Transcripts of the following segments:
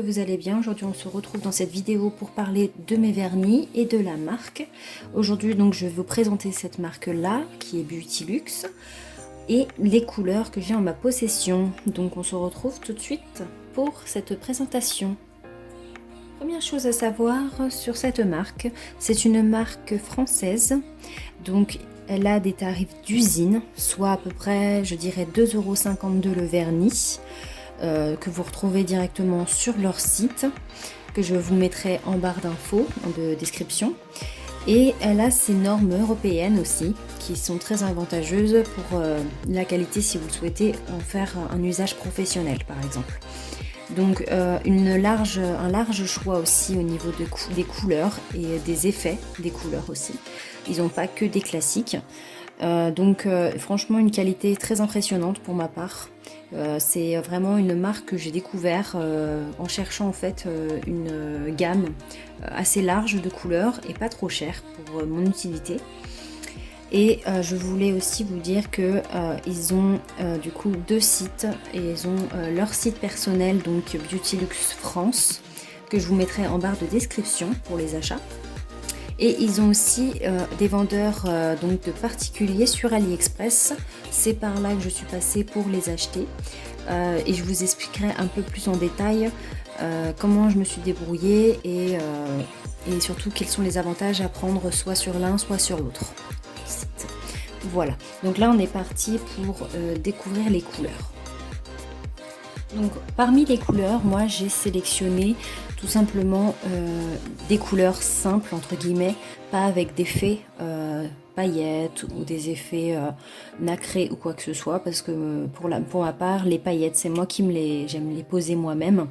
vous allez bien. Aujourd'hui on se retrouve dans cette vidéo pour parler de mes vernis et de la marque. Aujourd'hui donc je vais vous présenter cette marque là qui est Beautylux et les couleurs que j'ai en ma possession. Donc on se retrouve tout de suite pour cette présentation. Première chose à savoir sur cette marque, c'est une marque française, donc elle a des tarifs d'usine, soit à peu près je dirais 2,52 € le vernis, que vous retrouvez directement sur leur site, que je vous mettrai en barre d'infos, de description. Et elle a ses normes européennes aussi, qui sont très avantageuses pour la qualité si vous souhaitez en faire un usage professionnel par exemple. Donc un large choix aussi au niveau des couleurs et des effets des couleurs aussi. Ils n'ont pas que des classiques. Franchement une qualité très impressionnante pour ma part. C'est vraiment une marque que j'ai découvert en cherchant en fait une gamme assez large de couleurs et pas trop chère pour mon utilité. Et je voulais aussi vous dire que ils ont du coup deux sites et ils ont leur site personnel, donc Beautylux France, que je vous mettrai en barre de description pour les achats. Et ils ont aussi des vendeurs donc de particuliers sur AliExpress. C'est par là que je suis passée pour les acheter. Et je vous expliquerai un peu plus en détail comment je me suis débrouillée et surtout quels sont les avantages à prendre soit sur l'un soit sur l'autre. Voilà, donc là on est parti pour découvrir les couleurs. Donc parmi les couleurs, moi j'ai sélectionné tout simplement des couleurs simples entre guillemets, pas avec d'effets paillettes ou des effets nacrés ou quoi que ce soit, parce que pour ma part les paillettes c'est moi qui j'aime les poser moi-même.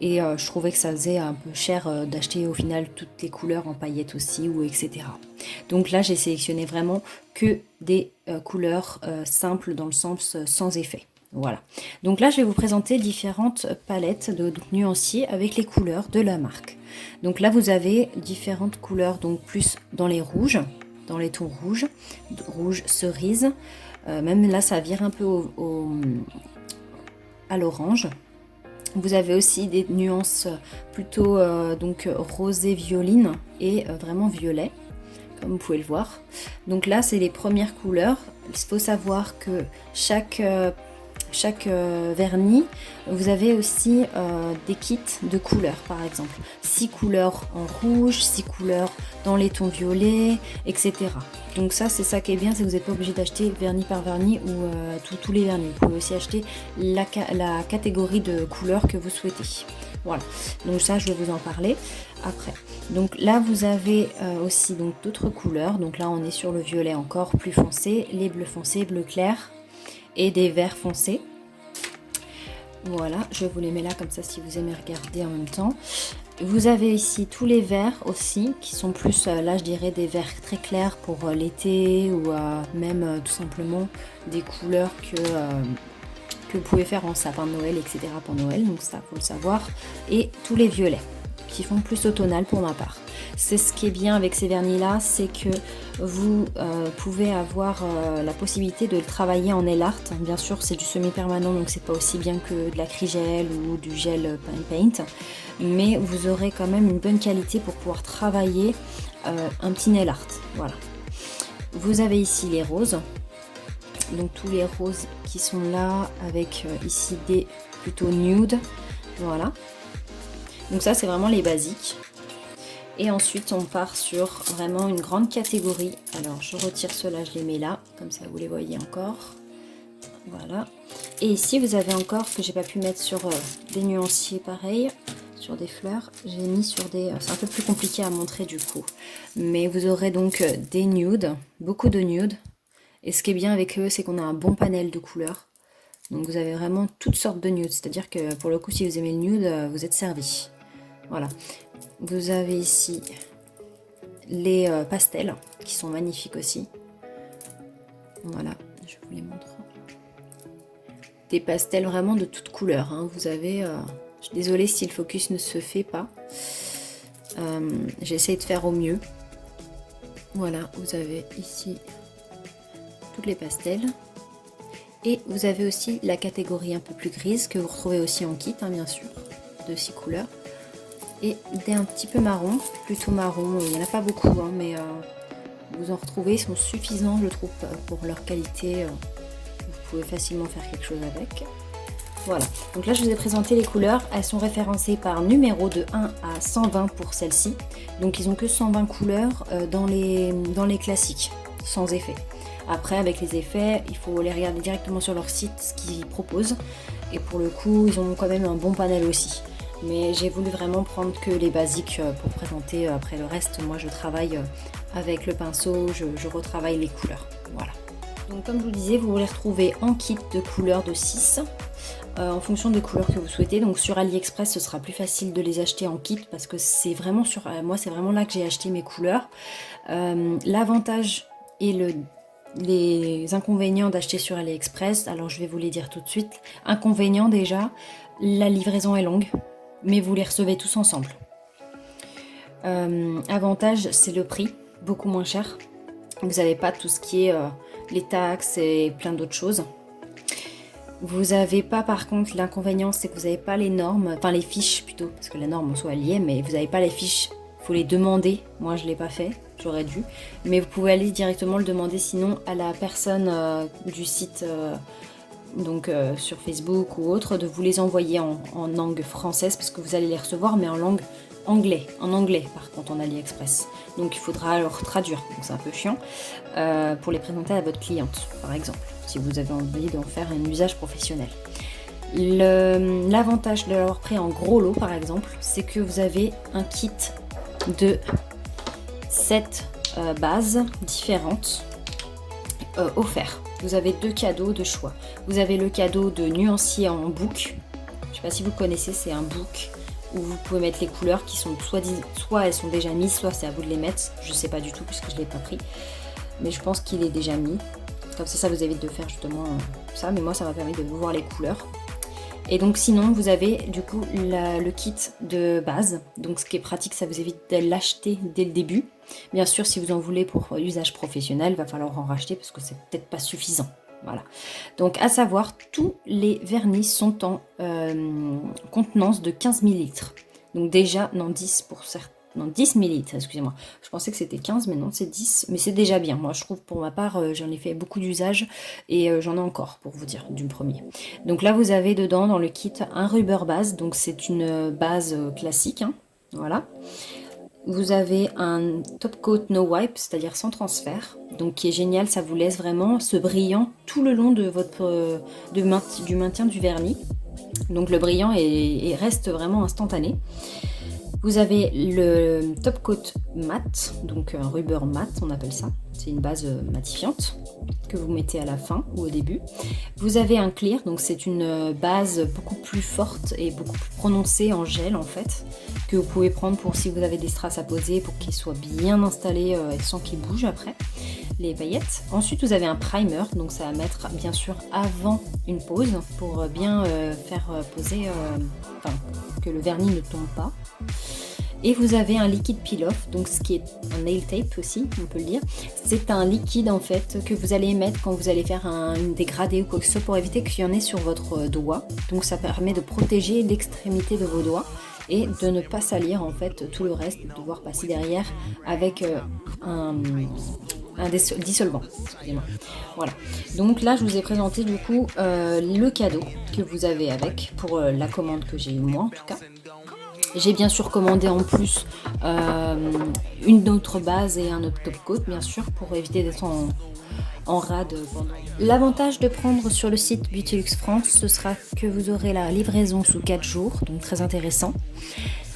Et je trouvais que ça faisait un peu cher d'acheter au final toutes les couleurs en paillettes aussi ou etc. Donc là j'ai sélectionné vraiment que des couleurs simples dans le sens sans effet. Voilà. Donc là je vais vous présenter différentes palettes de nuanciers avec les couleurs de la marque. Donc là vous avez différentes couleurs, donc plus dans les rouges, dans les tons rouges, rouge cerise, même là ça vire un peu à l'orange. Vous avez aussi des nuances plutôt donc rosé violine et vraiment violet, comme vous pouvez le voir. Donc là, c'est les premières couleurs. Il faut savoir que chaque vernis, vous avez aussi des kits de couleurs, par exemple. 6 couleurs en rouge, 6 couleurs dans les tons violets, etc. Donc ça, c'est ça qui est bien, c'est que vous n'êtes pas obligé d'acheter vernis par vernis ou tous les vernis. Vous pouvez aussi acheter la catégorie de couleurs que vous souhaitez. Voilà, donc ça, je vais vous en parler après. Donc là, vous avez aussi donc d'autres couleurs. Donc là, on est sur le violet encore plus foncé, les bleus foncés, bleu clair et des verts foncés. Voilà, je vous les mets là comme ça si vous aimez regarder en même temps. Vous avez ici tous les verts aussi qui sont plus là je dirais des verts très clairs pour l'été ou même tout simplement des couleurs que vous pouvez faire en sapin de Noël etc. pour Noël, donc ça faut le savoir. Et tous les violets qui font plus automnal pour ma part. C'est ce qui est bien avec ces vernis là, c'est que vous pouvez avoir la possibilité de le travailler en nail art. Bien sûr c'est du semi-permanent donc c'est pas aussi bien que de l'acrygel ou du gel paint, mais vous aurez quand même une bonne qualité pour pouvoir travailler un petit nail art. Voilà. Vous avez ici les roses, donc tous les roses qui sont là avec ici des plutôt nude. Voilà. Donc ça c'est vraiment les basiques. Et ensuite on part sur vraiment une grande catégorie. Alors je retire ceux-là, je les mets là, comme ça vous les voyez encore. Voilà. Et ici vous avez encore, que j'ai pas pu mettre sur des nuanciers pareils, sur des fleurs. J'ai mis sur des... c'est un peu plus compliqué à montrer du coup. Mais vous aurez donc des nudes, beaucoup de nudes. Et ce qui est bien avec eux, c'est qu'on a un bon panel de couleurs. Donc vous avez vraiment toutes sortes de nudes. C'est-à-dire que pour le coup, si vous aimez le nude, vous êtes servi. Voilà. Vous avez ici les pastels qui sont magnifiques aussi. Voilà, je vous les montre. Des pastels vraiment de toutes couleurs. Hein. Vous avez... je suis désolée si le focus ne se fait pas. J'essaie de faire au mieux. Voilà, vous avez ici toutes les pastels. Et vous avez aussi la catégorie un peu plus grise que vous retrouvez aussi en kit, hein, bien sûr, de 6 couleurs. et des un petit peu marron, plutôt marron, il n'y en a pas beaucoup, hein, mais vous en retrouvez, ils sont suffisants je trouve pour leur qualité, vous pouvez facilement faire quelque chose avec. Voilà, donc là je vous ai présenté les couleurs, elles sont référencées par numéro de 1 à 120 pour celle-ci, donc ils ont que 120 couleurs dans les classiques, sans effet. Après avec les effets, il faut les regarder directement sur leur site, ce qu'ils proposent, et pour le coup ils ont quand même un bon panel aussi. Mais j'ai voulu vraiment prendre que les basiques pour présenter. Après le reste, moi je travaille avec le pinceau, je retravaille les couleurs, voilà. Donc comme je vous disais, vous les retrouvez en kit de couleurs de 6. En fonction des couleurs que vous souhaitez. Donc sur AliExpress, ce sera plus facile de les acheter en kit parce que c'est vraiment moi c'est vraiment là que j'ai acheté mes couleurs. L'avantage et les inconvénients d'acheter sur AliExpress, alors je vais vous les dire tout de suite. Inconvénient déjà, la livraison est longue, mais vous les recevez tous ensemble. Avantage, c'est le prix, beaucoup moins cher. Vous n'avez pas tout ce qui est les taxes et plein d'autres choses. Vous n'avez pas par contre l'inconvénient, c'est que vous n'avez pas les normes, enfin les fiches plutôt, parce que la norme en soi elle y est, mais vous n'avez pas les fiches, il faut les demander. Moi je ne l'ai pas fait, j'aurais dû, mais vous pouvez aller directement le demander sinon à la personne du site, donc sur Facebook ou autre, de vous les envoyer en langue française, parce que vous allez les recevoir, mais en langue en anglais par contre en AliExpress. Donc il faudra alors traduire, donc c'est un peu chiant, pour les présenter à votre cliente par exemple, si vous avez envie d'en faire un usage professionnel. L'avantage de l'avoir pris en gros lot par exemple, c'est que vous avez un kit de 7 bases différentes offerts. Vous avez 2 cadeaux de choix. Vous avez le cadeau de nuancier en book. Je ne sais pas si vous connaissez, c'est un book où vous pouvez mettre les couleurs qui sont soit elles sont déjà mises, soit c'est à vous de les mettre. Je ne sais pas du tout puisque je ne l'ai pas pris. Mais je pense qu'il est déjà mis. Comme ça vous évite de faire justement ça. Mais moi, ça m'a permis de voir les couleurs. Et donc sinon, vous avez du coup le kit de base. Donc ce qui est pratique, ça vous évite de l'acheter dès le début. Bien sûr, si vous en voulez pour usage professionnel, il va falloir en racheter parce que c'est peut-être pas suffisant. Voilà. Donc à savoir, tous les vernis sont en contenance de 15 ml. Donc déjà, non 10 pour certains. Non, 10 ml, excusez-moi. Je pensais que c'était 15, mais non, c'est 10. Mais c'est déjà bien. Moi, je trouve, pour ma part, j'en ai fait beaucoup d'usage et j'en ai encore, pour vous dire, du premier. Donc là, vous avez dedans, dans le kit, un rubber base. Donc c'est une base classique. Hein, voilà. Vous avez un top coat no wipe, c'est-à-dire sans transfert. Donc qui est génial, ça vous laisse vraiment ce brillant tout le long de votre du maintien du vernis. Donc le brillant reste vraiment instantané. Vous avez le top coat mat, donc un rubber mat, on appelle ça. C'est une base matifiante que vous mettez à la fin ou au début. Vous avez un clear, donc c'est une base beaucoup plus forte et beaucoup plus prononcée en gel en fait, que vous pouvez prendre pour si vous avez des strass à poser pour qu'ils soient bien installés sans qu'ils bougent après les paillettes. Ensuite vous avez un primer, donc ça va mettre bien sûr avant une pose pour bien faire poser, que le vernis ne tombe pas. Et vous avez un liquide peel-off, donc ce qui est un nail tape aussi, on peut le dire. C'est un liquide en fait que vous allez mettre quand vous allez faire une dégradé ou quoi que ce soit pour éviter qu'il y en ait sur votre doigt. Donc ça permet de protéger l'extrémité de vos doigts et de ne pas salir en fait tout le reste, de devoir passer derrière avec un dissolvant. Excusez-moi. Voilà. Donc là je vous ai présenté du coup le cadeau que vous avez avec pour la commande que j'ai eu moi en tout cas. J'ai bien sûr commandé en plus une autre base et un autre top coat bien sûr pour éviter d'être en rade. L'avantage de prendre sur le site Beautylux France, ce sera que vous aurez la livraison sous 4 jours, donc très intéressant.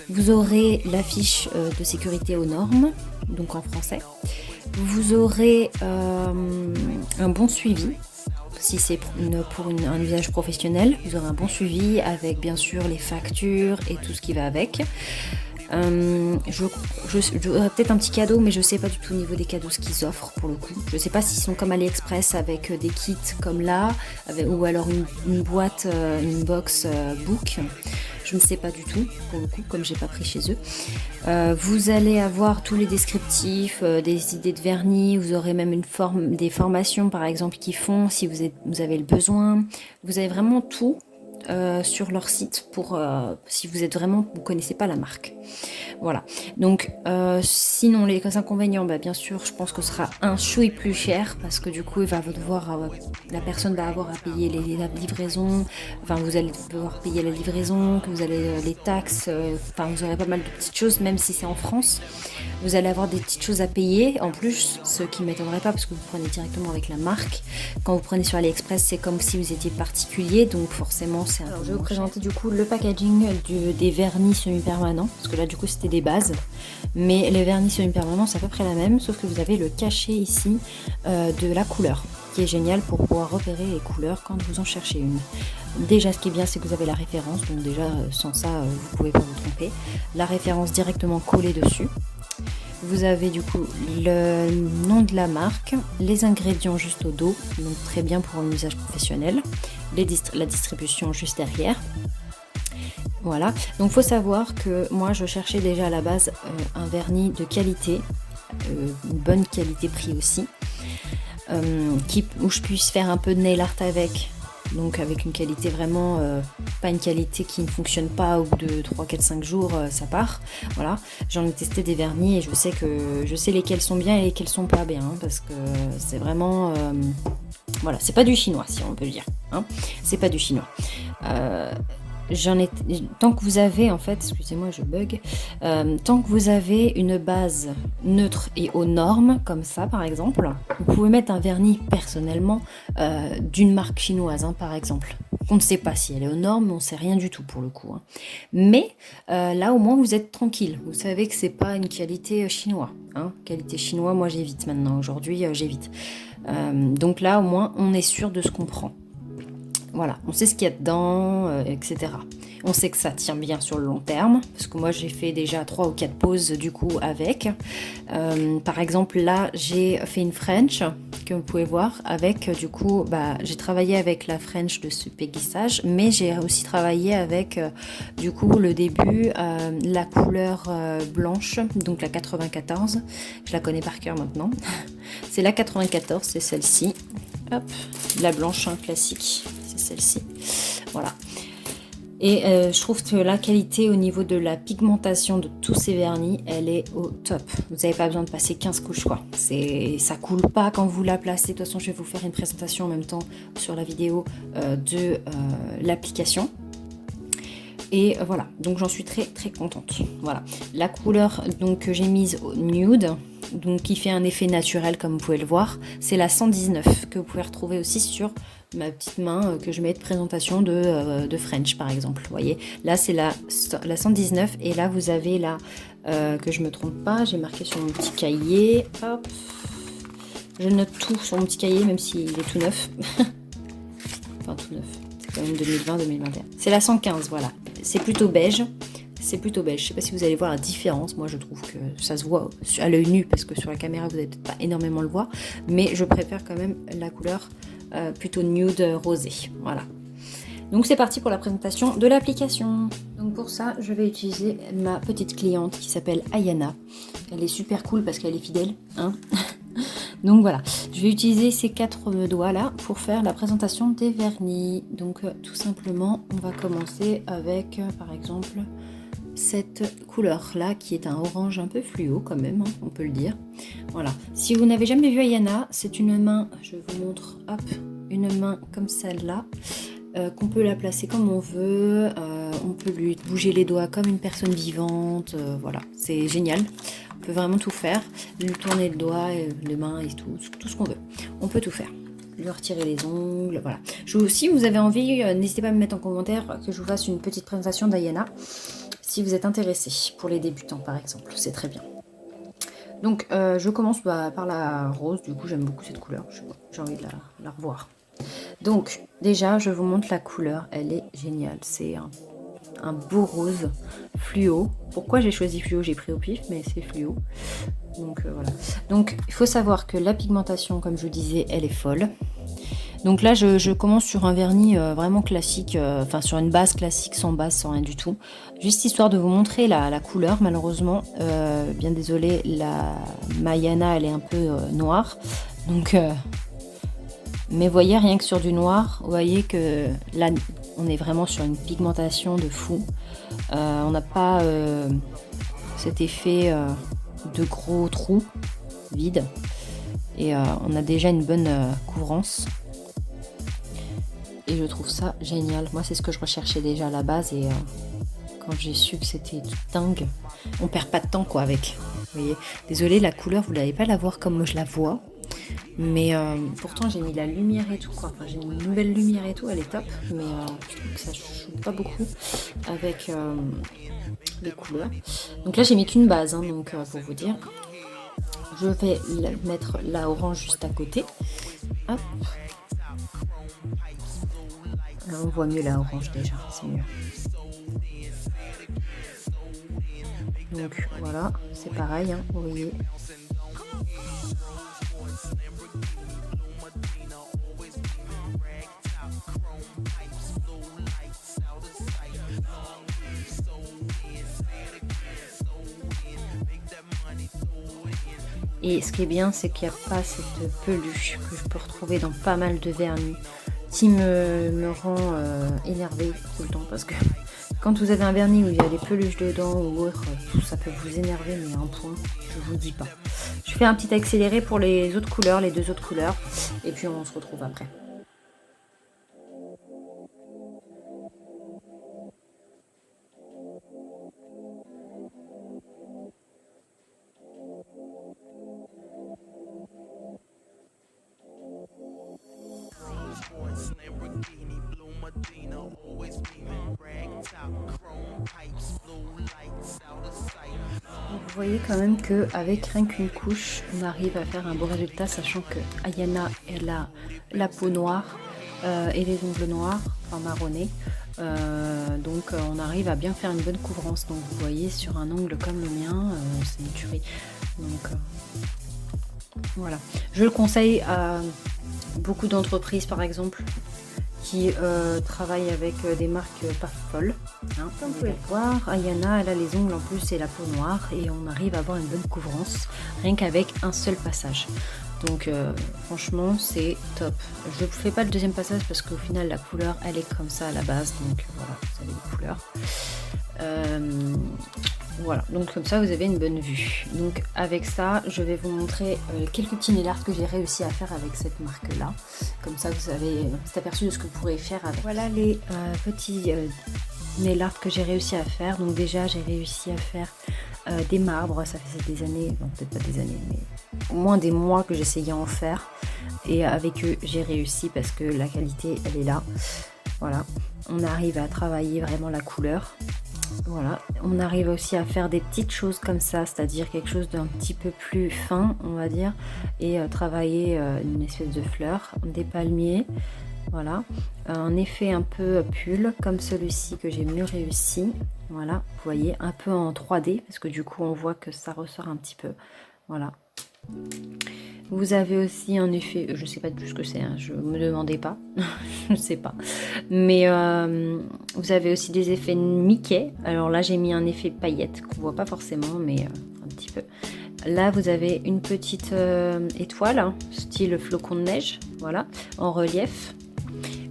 Vous aurez la fiche de sécurité aux normes, donc en français. Vous aurez un bon suivi. Si c'est pour un usage professionnel, vous aurez un bon suivi avec bien sûr les factures et tout ce qui va avec. J'aurais peut-être un petit cadeau, mais je sais pas du tout au niveau des cadeaux ce qu'ils offrent pour le coup. Je sais pas s'ils sont comme AliExpress avec des kits comme là, ou alors une boîte, une box book. Je ne sais pas du tout pour le coup, comme j'ai pas pris chez eux. Vous allez avoir tous les descriptifs, des idées de vernis. Vous aurez même des formations par exemple qui font si vous avez le besoin. Vous avez vraiment tout sur leur site pour si vous êtes vraiment, vous connaissez pas la marque. Voilà, donc sinon les inconvénients, bah, bien sûr je pense que ce sera un chouï plus cher parce que du coup il va devoir, la personne va avoir à payer la livraison, enfin vous allez devoir payer la livraison, que vous allez les taxes, enfin vous aurez pas mal de petites choses, même si c'est en France, vous allez avoir des petites choses à payer en plus, ce qui ne m'étonnerait pas parce que vous prenez directement avec la marque. Quand vous prenez sur AliExpress, c'est comme si vous étiez particulier, donc forcément c'est un peu. Alors, je vais vous présenter du coup le packaging des vernis semi-permanents, parce que là du coup c'était des bases, mais les vernis semi-permanents c'est à peu près la même, sauf que vous avez le cachet ici de la couleur, qui est génial pour pouvoir repérer les couleurs quand vous en cherchez une. Déjà ce qui est bien c'est que vous avez la référence, donc déjà sans ça vous pouvez pas vous tromper, la référence directement collée dessus. Vous avez du coup le nom de la marque, les ingrédients juste au dos, donc très bien pour un usage professionnel, la distribution juste derrière. Voilà, donc faut savoir que moi je cherchais déjà à la base un vernis de qualité, une bonne qualité prix aussi, où je puisse faire un peu de nail art avec. Donc avec une qualité vraiment, pas une qualité qui ne fonctionne pas au bout de 3, 4, 5 jours, ça part. Voilà, j'en ai testé des vernis et je sais lesquels sont bien et lesquels sont pas bien, hein, parce que c'est vraiment, voilà, c'est pas du chinois si on peut le dire, hein, c'est pas du chinois. Tant que vous avez, en fait, excusez-moi je bug, tant que vous avez une base neutre et aux normes, comme ça par exemple, vous pouvez mettre un vernis personnellement d'une marque chinoise, hein, par exemple. On ne sait pas si elle est aux normes, mais on ne sait rien du tout pour le coup, hein. Mais là au moins vous êtes tranquille, vous savez que c'est pas une qualité chinoise, hein. Qualité chinoise, moi j'évite maintenant, aujourd'hui j'évite. Donc là au moins on est sûr de ce qu'on prend. Voilà, on sait ce qu'il y a dedans, etc. On sait que ça tient bien sur le long terme, parce que moi j'ai fait déjà 3 ou 4 pauses du coup avec. Par exemple là j'ai fait une French, que vous pouvez voir, avec du coup, j'ai travaillé avec la French de ce péguissage, mais j'ai aussi travaillé avec du coup le début, la couleur blanche, donc la 94, je la connais par cœur maintenant. C'est la 94, c'est celle-ci. Hop, la blanche, hein, classique, c'est celle-ci. Voilà. Et je trouve que la qualité au niveau de la pigmentation de tous ces vernis, elle est au top. Vous n'avez pas besoin de passer 15 couches, quoi. Ça coule pas quand vous la placez. De toute façon, je vais vous faire une présentation en même temps sur la vidéo de l'application. Et voilà, donc j'en suis très très contente. Voilà, la couleur donc que j'ai mise au nude, donc qui fait un effet naturel comme vous pouvez le voir, c'est la 119 que vous pouvez retrouver aussi sur ma petite main que je mets de présentation de French par exemple. Vous voyez, là c'est la 119 et là vous avez la que je me trompe pas, j'ai marqué sur mon petit cahier. Hop, je note tout sur mon petit cahier même s'il est tout neuf. Enfin tout neuf. C'est quand même 2020-2021. C'est la 115, voilà. C'est plutôt beige. C'est plutôt beige. Je sais pas si vous allez voir la différence. Moi, je trouve que ça se voit à l'œil nu parce que sur la caméra, vous n'allez peut-être pas énormément le voir. Mais je préfère quand même la couleur plutôt nude rosé. Voilà. Donc, c'est parti pour la présentation de l'application. Donc, pour ça, je vais utiliser ma petite cliente qui s'appelle Ayana. Elle est super cool parce qu'elle est fidèle, hein. Donc voilà, je vais utiliser ces 4 doigts là pour faire la présentation des vernis. Donc tout simplement, on va commencer avec par exemple cette couleur là qui est un orange un peu fluo quand même, hein, on peut le dire. Voilà, si vous n'avez jamais vu Ayana, c'est une main, je vous montre, hop, une main comme celle-là. Qu'on peut la placer comme on veut, on peut lui bouger les doigts comme une personne vivante, voilà, c'est génial. On peut vraiment tout faire, lui tourner le doigt, les mains et tout ce qu'on veut. On peut tout faire. Lui retirer les ongles, voilà. Si vous avez envie, n'hésitez pas à me mettre en commentaire que je vous fasse une petite présentation d'Ayana, si vous êtes intéressé, pour les débutants par exemple, c'est très bien. Donc je commence par la rose, du coup j'aime beaucoup cette couleur, j'ai envie de la revoir. Donc déjà je vous montre la couleur, elle est géniale, c'est un beau rose fluo. Pourquoi j'ai choisi fluo? J'ai pris au pif, mais c'est fluo. Donc voilà. Donc il faut savoir que la pigmentation, comme je vous disais, elle est folle. Donc là je commence sur un vernis vraiment classique, enfin sur une base classique, sans base, sans rien du tout. Juste histoire de vous montrer la couleur, malheureusement. Bien désolée, la Ayana elle est un peu noire. Donc mais voyez, rien que sur du noir, vous voyez que là, on est vraiment sur une pigmentation de fou. On n'a pas cet effet de gros trous vides. Et on a déjà une bonne couvrance. Et je trouve ça génial. Moi, c'est ce que je recherchais déjà à la base. Et quand j'ai su que c'était dingue, on perd pas de temps quoi avec. Vous voyez, désolée, la couleur, vous n'allez pas la voir comme je la vois. Mais pourtant, j'ai mis la lumière et tout, quoi. Enfin, j'ai mis une nouvelle lumière et tout, elle est top. Mais je trouve que ça joue pas beaucoup avec les couleurs. Donc là, j'ai mis qu'une base, hein, donc pour vous dire. Je vais mettre la orange juste à côté. Hop. Là, on voit mieux la orange déjà, c'est mieux. Donc voilà, c'est pareil, hein, vous voyez. Et ce qui est bien, c'est qu'il n'y a pas cette peluche que je peux retrouver dans pas mal de vernis qui me rend énervée tout le temps. Parce que quand vous avez un vernis où il y a des peluches dedans ou autre, ça peut vous énerver, mais à un point, je vous dis pas. Je fais un petit accéléré pour les autres couleurs, les deux autres couleurs, et puis on se retrouve après. Vous voyez quand même qu'avec rien qu'une couche, on arrive à faire un beau résultat, sachant que Ayana, elle a la peau noire et les ongles noirs, enfin marronnés. Donc on arrive à bien faire une bonne couvrance. Donc vous voyez, sur un ongle comme le mien, c'est une tuerie. Donc voilà. Je le conseille à beaucoup d'entreprises, par exemple, qui travaille avec des marques pas folles. Hein. Comme vous pouvez le voir, Ayana, elle a les ongles en plus et la peau noire et on arrive à avoir une bonne couvrance rien qu'avec un seul passage. Donc franchement, c'est top. Je ne fais pas le deuxième passage parce qu'au final, la couleur, elle est comme ça à la base. Donc voilà, vous avez les couleurs. Voilà, donc comme ça vous avez une bonne vue. Donc avec ça, je vais vous montrer quelques petits nail art que j'ai réussi à faire avec cette marque là. Comme ça vous avez un petit aperçu de ce que vous pourrez faire avec. Voilà les petits nail art que j'ai réussi à faire. Donc déjà j'ai réussi à faire des marbres, ça faisait des années, non peut-être pas des années, mais au moins des mois que j'essayais en faire. Et avec eux j'ai réussi parce que la qualité elle est là. Voilà, on arrive à travailler vraiment la couleur. Voilà, on arrive aussi à faire des petites choses comme ça, c'est-à-dire quelque chose d'un petit peu plus fin, on va dire, et travailler une espèce de fleur, des palmiers, voilà, un effet un peu pull comme celui-ci que j'ai mieux réussi, voilà, vous voyez, un peu en 3D, parce que du coup on voit que ça ressort un petit peu, voilà. Vous avez aussi un effet, je sais pas du tout ce que c'est, hein, je me demandais pas, je sais pas. Mais vous avez aussi des effets Mickey. Alors là j'ai mis un effet paillette qu'on voit pas forcément, mais un petit peu. Là vous avez une petite étoile, hein, style flocon de neige, voilà, en relief.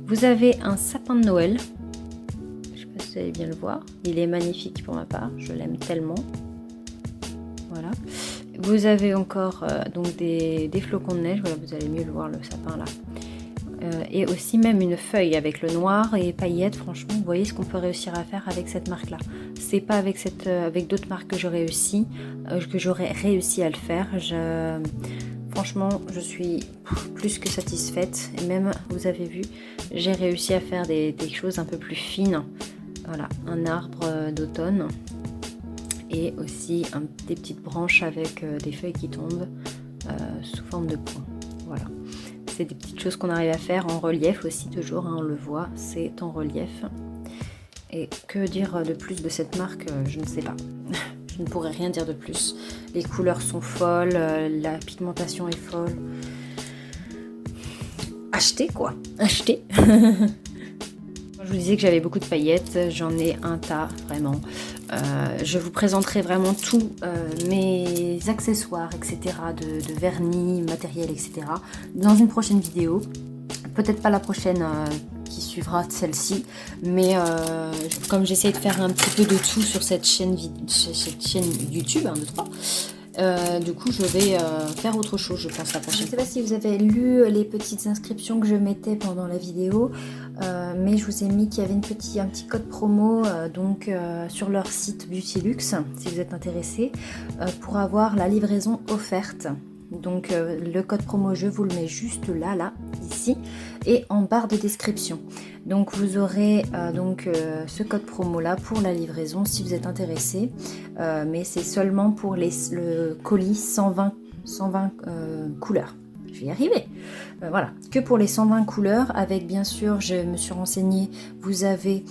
Vous avez un sapin de Noël. Je sais pas si vous allez bien le voir. Il est magnifique pour ma part, je l'aime tellement. Voilà. Vous avez encore donc des flocons de neige, voilà, vous allez mieux le voir le sapin là. Et aussi même une feuille avec le noir et paillettes, franchement, vous voyez ce qu'on peut réussir à faire avec cette marque là. C'est pas avec avec d'autres marques que j'aurais réussi à le faire. Franchement, je suis plus que satisfaite. Et même, vous avez vu, j'ai réussi à faire des choses un peu plus fines. Voilà, un arbre d'automne. Et aussi des petites branches avec des feuilles qui tombent sous forme de points. Voilà, c'est des petites choses qu'on arrive à faire en relief aussi, toujours, hein, on le voit, c'est en relief. Et que dire de plus de cette marque, je ne sais pas. Je ne pourrais rien dire de plus. Les couleurs sont folles, la pigmentation est folle. Achetez quoi, achetez. Je vous disais que j'avais beaucoup de paillettes, j'en ai un tas, vraiment. Je vous présenterai vraiment tous mes accessoires, etc. de vernis, matériel, etc. dans une prochaine vidéo. Peut-être pas la prochaine qui suivra celle-ci. Mais comme j'essaie de faire un petit peu de tout sur cette chaîne YouTube, 1, 2, 3, du coup je vais faire autre chose, je pense, la prochaine. Je ne sais pas si vous avez lu les petites inscriptions que je mettais pendant la vidéo, mais je vous ai mis qu'il y avait un petit code promo sur leur site Beautylux, si vous êtes intéressé, pour avoir la livraison offerte. Donc le code promo, je vous le mets juste là, ici, et en barre de description. Donc vous aurez ce code promo là pour la livraison si vous êtes intéressé, mais c'est seulement pour le colis 120 couleurs. Je vais y arriver. Voilà, que pour les 120 couleurs, avec bien sûr, je me suis renseignée, vous avez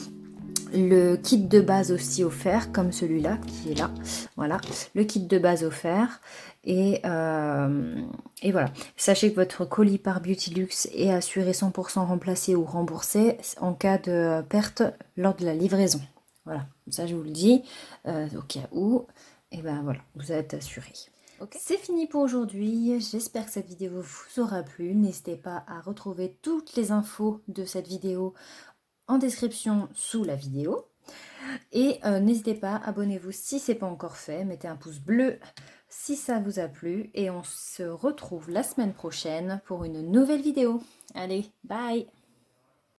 le kit de base aussi offert, comme celui-là qui est là. Voilà, le kit de base offert. Et voilà. Sachez que votre colis par Beautylux est assuré 100% remplacé ou remboursé en cas de perte lors de la livraison. Voilà, ça je vous le dis au cas où. Et ben voilà, vous êtes assuré. Okay. C'est fini pour aujourd'hui. J'espère que cette vidéo vous aura plu. N'hésitez pas à retrouver toutes les infos de cette vidéo en description sous la vidéo. Et n'hésitez pas, abonnez-vous si ce n'est pas encore fait, mettez un pouce bleu si ça vous a plu et on se retrouve la semaine prochaine pour une nouvelle vidéo. Allez, bye!